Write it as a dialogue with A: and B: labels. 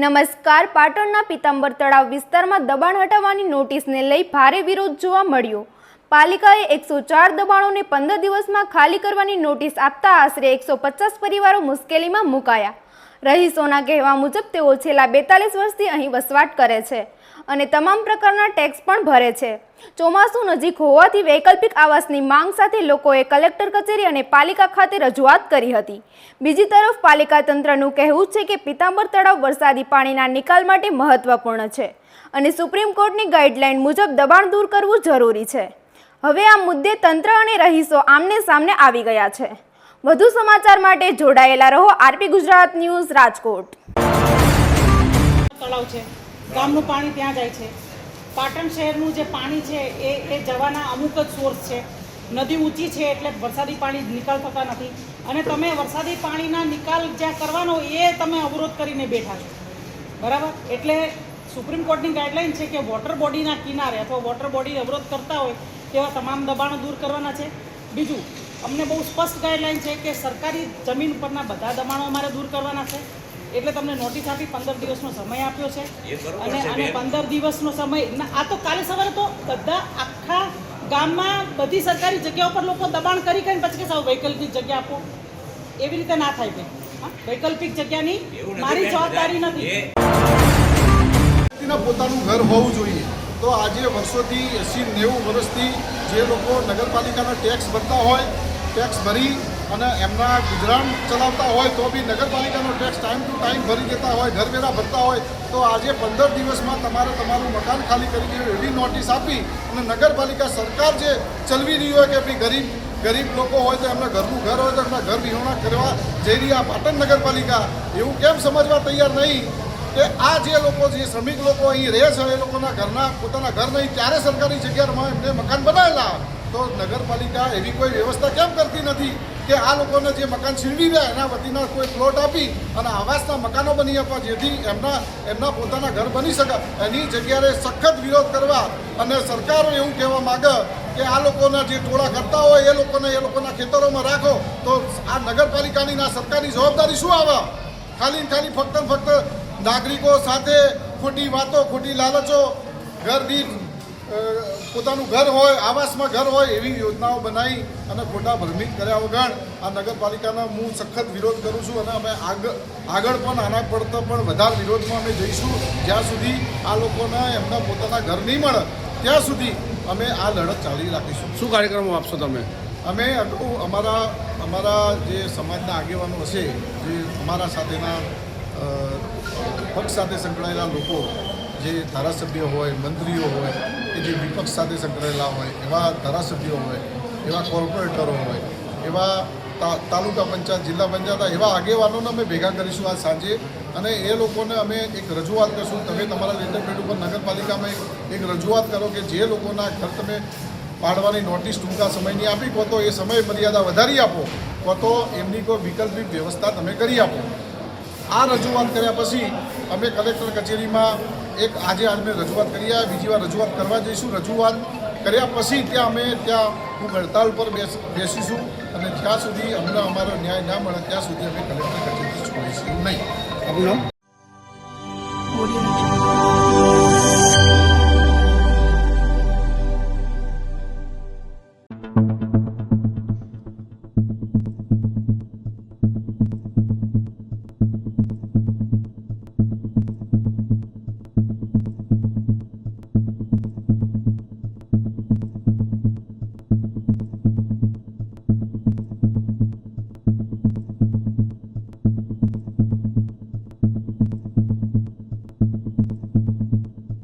A: નમસ્કાર. પાટણના પીતાંબર તળાવ વિસ્તારમાં દબાણ હટાવવાની નોટિસને લઈ ભારે વિરોધ જોવા મળ્યો. પાલિકાએ 104 દબાણોને 15 દિવસમાં ખાલી કરવાની નોટિસ આપતા આશરે 150 પરિવારો મુશ્કેલીમાં મુકાયા. રહીશોના કહેવા મુજબ તેઓ છેલ્લા 42 વર્ષથી અહીં વસવાટ કરે છે અને તમામ પ્રકારના ટેક્સ પણ ભરે છે. ચોમાસું નજીક હોવાથી વૈકલ્પિક આવાસની માંગ સાથે લોકોએ કલેક્ટર કચેરી અને પાલિકા ખાતે રજૂઆત કરી હતી. બીજી તરફ પાલિકા તંત્રનું કહેવું છે કે પીતાંબર તળાવ વરસાદી પાણીના નિકાલ માટે મહત્વપૂર્ણ છે અને સુપ્રીમ કોર્ટની ગાઈડલાઈન મુજબ દબાણ દૂર કરવું જરૂરી છે. હવે આ મુદ્દે તંત્ર અને રહીશો આમને સામને આવી ગયા છે. વધુ સમાચાર માટે જોડાયેલા રહો આરપી ગુજરાત ન્યૂઝ રાજકોટ.
B: તળાવ છે, ગામનું પાણી ત્યાં જાય છે. પાટણ શહેરનું જે પાણી છે એ જવાના અમુક જ સોર્સ છે. નદી ઊંચી છે એટલે વરસાદી પાણી નિકાલ થતા નથી અને તમે વરસાદી પાણીના નિકાલ જ્યાં કરવાનો એ તમે અવરોધ કરીને બેઠા છો, બરાબર? એટલે સુપ્રીમ કોર્ટની ગાઈડલાઈન છે કે વોટર બોડીના કિનારે અથવા વોટર બોડી અવરોધ કરતા હોય તેવા તમામ દબાણો દૂર કરવાના છે. બીજું, અમને બહુ સ્પષ્ટ ગાઈડલાઈન છે કે સરકારી જમીન ઉપરના બધા દબાણો અમારે દૂર કરવાના છે. એટલે તમને નોટિસ આપી 15 દિવસનો સમય આપ્યો છે અને 15 દિવસનો સમય આ તો કાલે સવારે તો બધા આખા ગામમાં બધી સરકારી જગ્યાઓ પર લોકો દબાણ કરી કરીને પછી કે સાવ વૈકલ્પિક જગ્યા આપો, એવી રીતે ના થાય ભાઈ. વૈકલ્પિક જગ્યાની મારી જવાબદારી નથી.
C: પોતાનું ઘર હોવું જોઈએ. તો આજે વર્ષોથી 80-90 વર્ષથી જે લોકો નગરપાલિકાના ટેક્સ ભરતા હોય, ટેક્સ ભરી અને એમના ગુજરાન ચલાવતા હોય તો બી નગરપાલિકાનો ટેક્સ ટાઈમ ટુ ટાઈમ ભરી દેતા હોય, ઘરવેરા ભરતા હોય, તો આજે 15 દિવસમાં તમારે તમારું મકાન ખાલી કરી દેવું એવી નોટિસ આપી અને નગરપાલિકા સરકાર જે ચલવી રહી હોય કે ભાઈ ગરીબ લોકો હોય તો એમના ઘરનું ઘર હોય તો એમના ઘર વિહોણા કરવા જઈ રહ્યા પાટણ નગરપાલિકા એવું કેમ સમજવા તૈયાર નહીં કે આ જે લોકો જે શ્રમિક લોકો અહીં રહે છે એ લોકોના ઘરના પોતાના ઘર નહીં ત્યારે સરકારી જગ્યામાં એમને મકાન બનાવેલા, તો નગરપાલિકા એવી કોઈ વ્યવસ્થા કેમ કરતી નથી કે આ લોકોને જે મકાન છીનવી રહ્યા એના વતીના કોઈ પ્લોટ આપી અને આવાસના મકાનો બની આપવા જેથી એમના પોતાના ઘર બની શકે. એની જગ્યાએ સખત વિરોધ કરવા અને સરકારો એવું કહેવા માગે કે આ લોકોના જે ટોળા કરતા હોય એ લોકોના ખેતરોમાં રાખો, તો આ નગરપાલિકાની ના સરકારની જવાબદારી શું આવે? ખાલી ફક્ત નાગરિકો સાથે ખોટી વાતો, ખોટી લાલચો, ઘર દીઠ પોતાનું ઘર હોય, આવાસમાં ઘર હોય એવી યોજનાઓ બનાવી અને ખોટા ભ્રમિત કર્યા વગર આ નગરપાલિકાનો હું સખત વિરોધ કરું છું અને અમે આગળ પણ આના પડતા પણ વધારે વિરોધમાં અમે જઈશું. જ્યાં સુધી આ લોકોને એમના પોતાના ઘર નહીં મળે ત્યાં સુધી અમે આ લડત ચાલી રાખીશું.
D: શું કાર્યક્રમો આપશો તમે?
C: અમે અમારા જે સમાજના આગેવાનો હશે, જે અમારા સાથેના પક્ષ સાથે સંકળાયેલા લોકો, જે ધારાસભ્ય હોય, મંત્રીઓ હોય કે જે વિપક્ષ સાથે સંકળાયેલા હોય, એવા ધારાસભ્યો હોય, એવા કોર્પોરેટરો હોય, એવા તાલુકા પંચાયત, જિલ્લા પંચાયત, એવા આગેવાનોને અમે ભેગા કરીશું આજ સાંજે અને એ લોકોને અમે એક રજૂઆત કરશું. તમે તમારા લેટર પેડ ઉપર નગરપાલિકામાં એક રજૂઆત કરો કે જે લોકોના ઘર તમે પાડવાની નોટિસ ટૂંકા સમયની આપી કહો તો એ સમય મર્યાદા વધારી આપો, કહો તો એમની કોઈ વિકલ્પિક વ્યવસ્થા તમે કરી આપો. આ રજૂઆત કર્યા પછી અમે કલેક્ટર કચેરીમાં આજે અમે રજૂઆત કરી આવ્યા, બીજી વાર રજૂઆત કરવા જઈશું. રજૂઆત કર્યા પછી ત્યાં હું હડતાલ પર બેસીશું અને જ્યાં સુધી અમને અમારો ન્યાય ના મળે ત્યાં સુધી અમે કલેક્ટર કચેરી છોડીશું નહીં.
D: આપનું નામ?